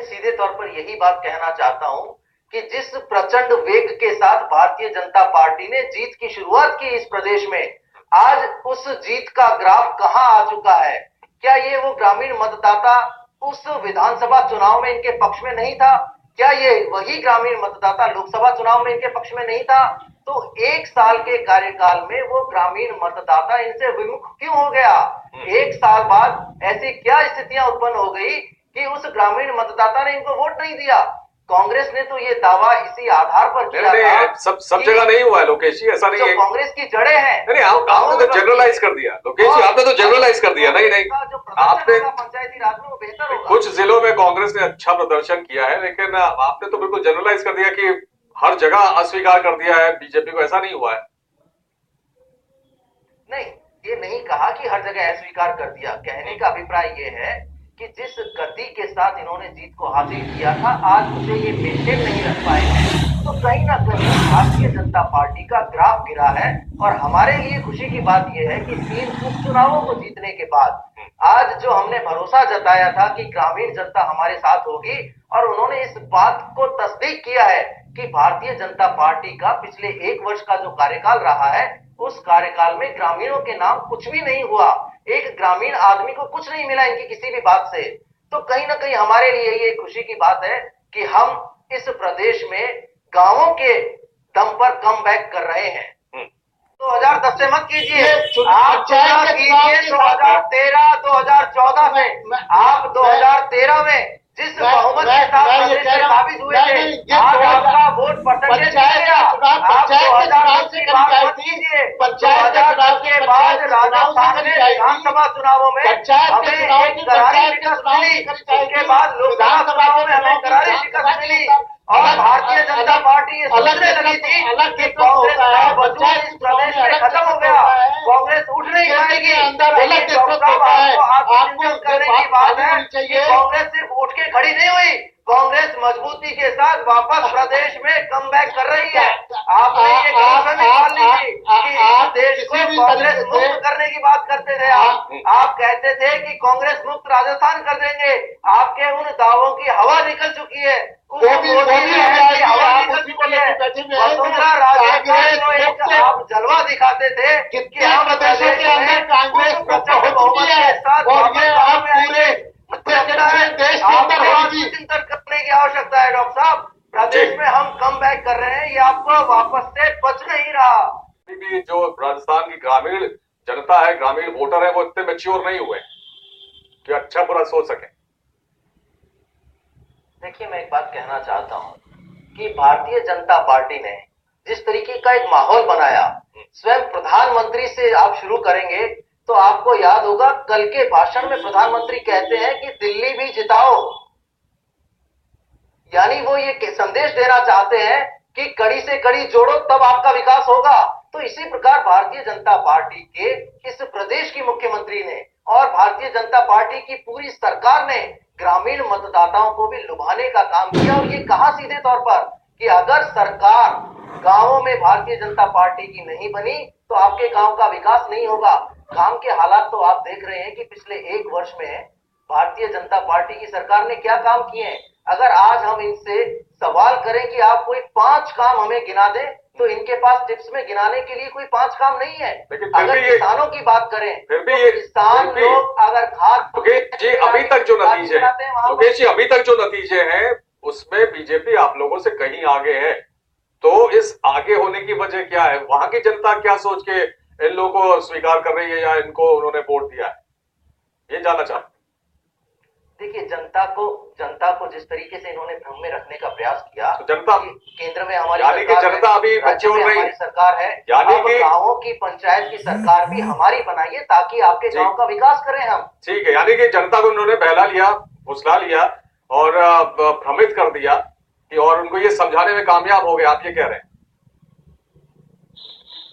सीधे तौर पर यही बात कहना चाहता हूं कि जिस प्रचंड वेग के साथ भारतीय जनता पार्टी ने जीत की शुरुआत की इस प्रदेश में, आज उस जीत का ग्राफ कहां आ चुका है। क्या ये वो ग्रामीण मतदाता उस विधानसभा चुनाव में इनके पक्ष में नहीं था? क्या ये वही ग्रामीण मतदाता लोकसभा चुनाव में इनके पक्ष में नहीं था? तो 1 साल के कार्यकाल में वो ग्रामीण मतदाता इनसे विमुख क्यों हो गया? 1 साल बाद ऐसी क्या स्थितियां उत्पन्न हो गई कि उस ग्रामीण मतदाता ने इनको वोट नहीं दिया? कांग्रेस ने तो ये दावा इसी आधार पर किया था, सब जगह नहीं हुआ है लोकेश जी, ऐसा नहीं है। कांग्रेस की जड़ें हैं। नहीं, आपने तो जनरलाइज कर दिया लोकेश जी, आपने तो जनरलाइज कर दिया। नहीं आपने पंचायती राज में वो बेहतर होगा। कुछ जिलों में कांग्रेस ने अच्छा प्रदर्शन किया है, लेकिन आपने तो बिल्कुल जनरलाइज कर दिया कि हर जगह अस्वीकार कर दिया है बीजेपी को। ऐसा नहीं हुआ है। नहीं, ये नहीं कहा कि हर जगह अस्वीकार कर दिया। कहने का अभिप्राय ये है कि जिस गति के साथ इन्होंने जीत को हासिल किया था, आज उसे ये मेंटेन नहीं रख पाए हैं। तो कहीं ना कहीं भारतीय जनता पार्टी का ग्राफ गिरा है। और हमारे लिए खुशी की बात यह है कि 3 उपचुनावों को जीतने के बाद आज जो हमने भरोसा जताया था कि ग्रामीण जनता हमारे साथ होगी, और उन्होंने इस बात को तस्दीक किया है कि भारतीय जनता पार्टी का पिछले 1 वर्ष का जो कार्यकाल रहा है, उस कार्यकाल में ग्रामीणों के नाम कुछ भी नहीं हुआ। एक ग्रामीण आदमी को कुछ नहीं मिला इनकी किसी भी बात से। तो कहीं ना कहीं हमारे लिए ये खुशी की बात है कि हम इस प्रदेश में गांवों के दम पर कम बैक कर रहे हैं। 2010 से मत कीजिए, आप चुनाव कीजिए 2013, 2014 में। आप 2013 में जिस बहुमत के साथ प्रदेश में काबिज हुए थे, आज आपका वोट परसेंटेज मिलेगा। आप 2010 की बात मत कीजिए। 2010 के बाद राजस्थान में विधानसभा चुनावों में हमें एक करारी शिकस्त मिली, उसके बाद लोकसभा चुनावों में हमें करारी शिकस्त मिली। और भारतीय जनता पार्टी ये सोचने लगी थी कि कांग्रेस का वजूद इस प्रदेश में खत्म हो गया, कांग्रेस उठ नहीं पाएगी। लेकिन आपको करने की बात है कि कांग्रेस सिर्फ उठ के खड़ी नहीं हुई, कांग्रेस मजबूती के साथ वापस प्रदेश में कम बैक कर रही है। आपने ये कमीशन निकाल ली थी कि इस देश को कांग्रेस मुक्त करने की बात करते थे। आप कहते थे कि कांग्रेस मुक्त राजस्थान कर देंगे। आपके उन दावों की हवा निकल चुकी है। वसुंधरा राजे का जो एक आप जलवा दिखाते थे कि हम प्रदेश के अंदर कांग्रेस प्रचंड बहुमत के साथ चिंतन करने की आवश्यकता है। डॉक्टर साहब, प्रदेश में हम कम बैक कर रहे हैं, ये आपको वापस से बच नहीं रहा। भी जो राजस्थान की ग्रामीण जनता है, ग्रामीण वोटर है, वो इतने मैच्योर नहीं हुए कि अच्छा बुरा सोच सके। देखिए, मैं एक बात कहना चाहता हूं कि भारतीय जनता पार्टी ने जिस तरीके का एक माहौल बनाया, स्वयं प्रधानमंत्री से आप शुरू करेंगे तो आपको याद होगा कल के भाषण में प्रधानमंत्री कहते हैं कि दिल्ली भी जिताओ। यानी वो ये संदेश देना चाहते हैं कि कड़ी से कड़ी जोड़ो तब आपका विकास होगा। तो इसी प्रकार भारतीय जनता पार्टी के इस प्रदेश की मुख्यमंत्री ने और भारतीय जनता पार्टी की पूरी सरकार ने ग्रामीण मतदाताओं को भी लुभाने का काम किया। और ये कहा सीधे तौर पर कि अगर सरकार गांवों में भारतीय जनता पार्टी की नहीं बनी तो आपके गांव का विकास नहीं होगा। काम के हालात तो आप देख रहे हैं कि पिछले 1 वर्ष में भारतीय जनता पार्टी की सरकार ने क्या काम किए हैं। अगर आज हम इनसे सवाल करें कि आप कोई 5 काम हमें गिना दें, तो इनके पास टिप्स में गिनाने के लिए कोई 5 काम नहीं है। अगर किसानों की बात करें तो किसान लोग अगर खाद जी अभी तक जो नतीजे लोकेश जी अभी तक जो नतीजे हैं उसमें बीजेपी आप लोगों से कहीं आगे है। तो इस आगे होने की वजह क्या है? वहां की जनता क्या सोच के इन लोगों को स्वीकार कर रही है या इनको उन्होंने वोट दिया है, ये जानना चाहता हूं। देखिए, जनता को जिस तरीके से इन्होंने भ्रम में रखने का प्रयास किया, तो जनता केंद्र में हमारी यानी कि जनता अभी हमारी सरकार है, यानी कि गांवों की पंचायत की सरकार भी हमारी बनाइए ताकि आपके गांव का विकास करें हम। ठीक है, यानी कि जनता को उन्होंने बहला लिया, फुसला लिया और भ्रमित कर दिया कि और उनको ये समझाने में कामयाब हो गए, आप ये कह रहे हैं।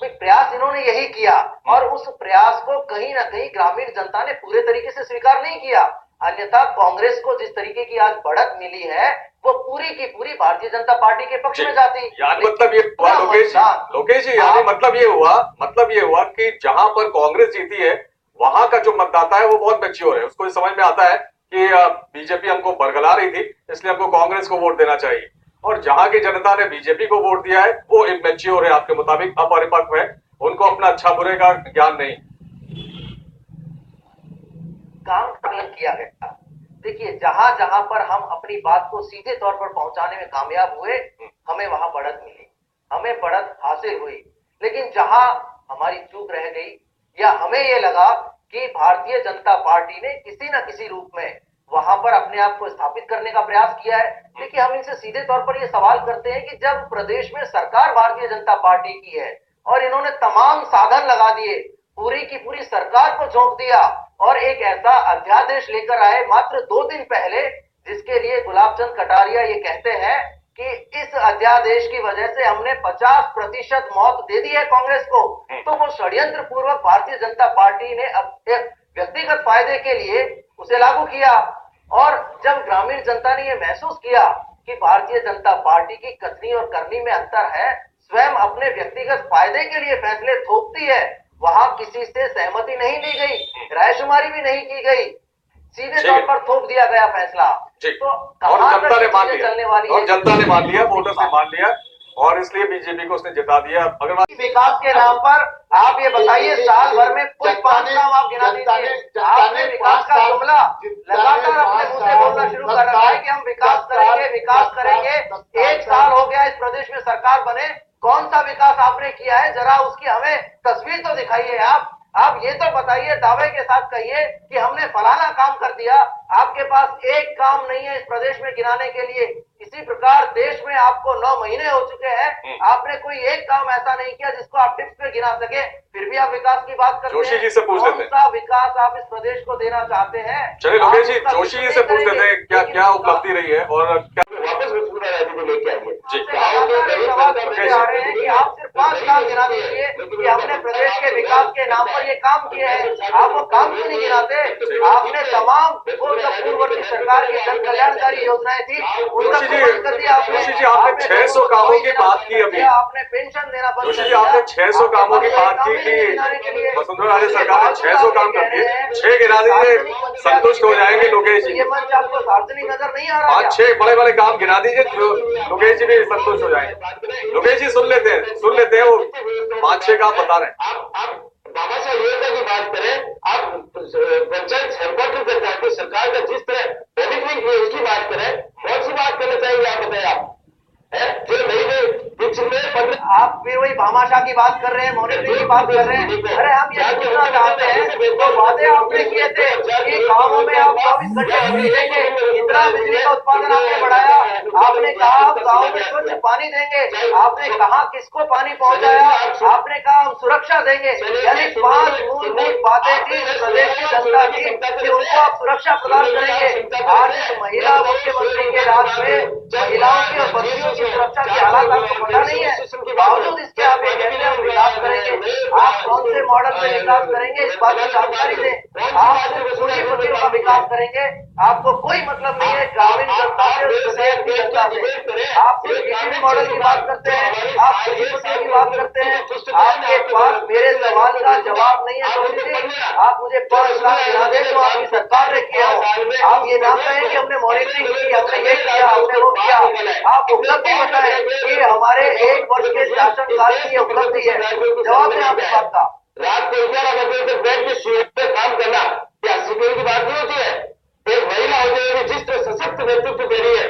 प्रयास इन्होंने यही किया और उस प्रयास को कहीं ना कहीं ग्रामीण जनता ने पूरे तरीके से स्वीकार नहीं किया। अन्यथा कांग्रेस को जिस तरीके की आज बढ़त मिली है वो पूरी की पूरी भारतीय जनता पार्टी के पक्ष में जाती। मतलब ये हुआ लोकेश जी, यानी मतलब ये हुआ कि जहां पर कांग्रेस जीती है वहां का जो मतदाता है वो बहुत मैच्योर है, उसको समझ में आता है कि बीजेपी हमको बरगला रही थी, इसलिए हमको कांग्रेस को वोट देना चाहिए। और जहां की जनता ने बीजेपी को वोट दिया है वो इमेच्योर है, आपके मुताबिक अपरिपक्व है, उनको अपना अच्छा बुरे का ज्ञान नहीं। काम किया गया। देखिए, जहां जहां पर हम अपनी बात को सीधे तौर पर पहुंचाने में कामयाब हुए, हमें वहां बढ़त मिली, हमें बढ़त हासिल हुई। लेकिन जहां हमारी चूक रह गई या हमें ये लगा कि भारतीय जनता पार्टी ने किसी न किसी रूप में वहां पर अपने आप को स्थापित करने का प्रयास किया है। देखिए, हम इनसे सीधे तौर पर ये सवाल करते हैं कि जब प्रदेश में सरकार भारतीय जनता पार्टी की है और इन्होंने तमाम साधन लगा दिए, पूरी की पूरी सरकार को झोंक दिया और एक ऐसा अध्यादेश लेकर आए मात्र 2 दिन पहले, जिसके लिए गुलाब चंद कटारिया ये कहते हैं कि इस अध्यादेश की वजह से हमने 50% मौत दे दी है कांग्रेस को। तो वो षड्यंत्र पूर्वक भारतीय जनता पार्टी ने अपने व्यक्तिगत फायदे के लिए उसे लागू किया। और जब ग्रामीण जनता ने यह महसूस किया कि भारतीय जनता पार्टी की कथनी और करनी में अंतर है, स्वयं अपने व्यक्तिगत फायदे के लिए फैसले थोपती है, वहां किसी से सहमति नहीं ली गई, रायशुमारी भी नहीं की गई, सीधे तौर पर थोप दिया गया फैसला। तो और जनता ने मान लिया, और जनता ने मान लिया, वोटर्स ने मान लिया, और इसलिए बीजेपी को उसने जिता दिया। अगर विकास के नाम पर आप ये बताइए, साल भर में कोई 5 काम आप गिना दीजिए। आपने विकास का जुमला लगातार अपने मुंह से बोलना शुरू कर रखा है कि हम विकास करेंगे, विकास करेंगे। 1 साल हो गया इस प्रदेश में सरकार बने, कौन सा विकास आपने किया है? जरा उसकी हमें तस्वीर तो दिखाइए। आप ये तो बताइए, दावे के साथ कहिए कि हमने फलाना काम कर दिया। आपके पास एक काम नहीं है इस प्रदेश में गिनाने के लिए। इसी प्रकार देश में आपको 9 महीने हो चुके हैं, आपने कोई एक काम ऐसा नहीं किया जिसको आप टिप्स पे गिना सके, फिर भी आप विकास की बात करते हैं। जोशी जी से पूछ लेते हैं, कौन सा विकास आप इस प्रदेश को देना चाहते हैं? चलिए लोकेश जी, जोशी जी से पूछ लेते हैं क्या क्या उपलब्धि रही है और क्या वापस वसुंधरा राजे को लेके आइए। सवाल करते आ रहे हैं कि आप सिर्फ 5 काम गिना दीजिए कि हमने प्रदेश के विकास के नाम पर ये काम किए हैं। आप वो काम क्यों नहीं गिनाते? आपने तमाम पूर्ववर्ती सरकार की जन कल्याणकारी योजनाएं थी, उनका कर दिया आपने। जोशी जी, आपने 600 कामों की बात की अभी, आपने पेंशन देना बंद जोशी जी आपने 600 कामों की बात की कि वसुंधरा राजे सरकार ने 600 काम कर दिए। 6 गिना दीजिए, संतुष्ट हो जाएंगे लोकेश जी। ये मंच आपको सार्वजनिक नजर नहीं आ रहा? 5-6 बड़े बड़े काम गिना दीजिए, लोकेश जी भी संतुष्ट हो जाएंगे। लोकेश जी सुन लेते हैं वो 5-6 काम बता रहे हैं। आप बाबा साहब योजना की बात करें, आप पंचायत हेडक्वार्टर तक जाके सरकार का जिस तरह बेनिफिट है उसकी बात करें, कौन सी बात करना चाहिए आप बताएं। आप जो नहीं पिछले आप फिर वही भामाशाह की बात कर रहे हैं, मॉनिटरिंग की बात कर रहे हैं। अरे हम ये पूछना चाहते हैं, तो वादे आपने किए थे कि गाँवों में आप 24 घंटे बिजली देंगे, इतना बिजली का उत्पादन आपने बढ़ाया। आपने कहा हम गाँव में स्वच्छ पानी देंगे, आपने कहा किसको पानी पहुंचाया? आपने कहा हम सुरक्षा देंगे। यानी 5 मूलभूत बातें थी प्रदेश की जनता की कि उनको आप सुरक्षा प्रदान करेंगे। आज महिला मुख्यमंत्री के राज में महिलाओं की और बच्चियों की सुरक्षा के हालात आपको पता नहीं है, बावजूद इसके आप ये कहते हैं हम विकास करेंगे। आप कौन से मॉडल में विकास करेंगे, इस बात की जानकारी दें। आप सिर्फ पूंजीपतियों का विकास करेंगे, आपको कोई मतलब नहीं है ग्रामीण जनता से, प्रदेश की जनता से। आप सिर्फ किसी भी मॉडल की बात करते हैं, आप पूंजीपतियों की बात करते हैं। आपके पास मेरे सवाल का जवाब नहीं है। आप मुझे 5 लाख गिना दें तो आपकी सरकार ने किया हो। आप ये ना कहें कि हमने मॉनिटरिंग की, हमने ये किया, हमने वो किया। आप उपलब्धि बताएं कि हमारे 1 वर्ष के शासनकाल की उपलब्धि है। जवाब दें आपकी बात का। रात को 11 बजे तक बैठ के सीएम पे काम करना क्या सीपीएम की बात नहीं होती है? एक महिला होते हुए जिस तरह सशक्त नेतृत्व दे रही है,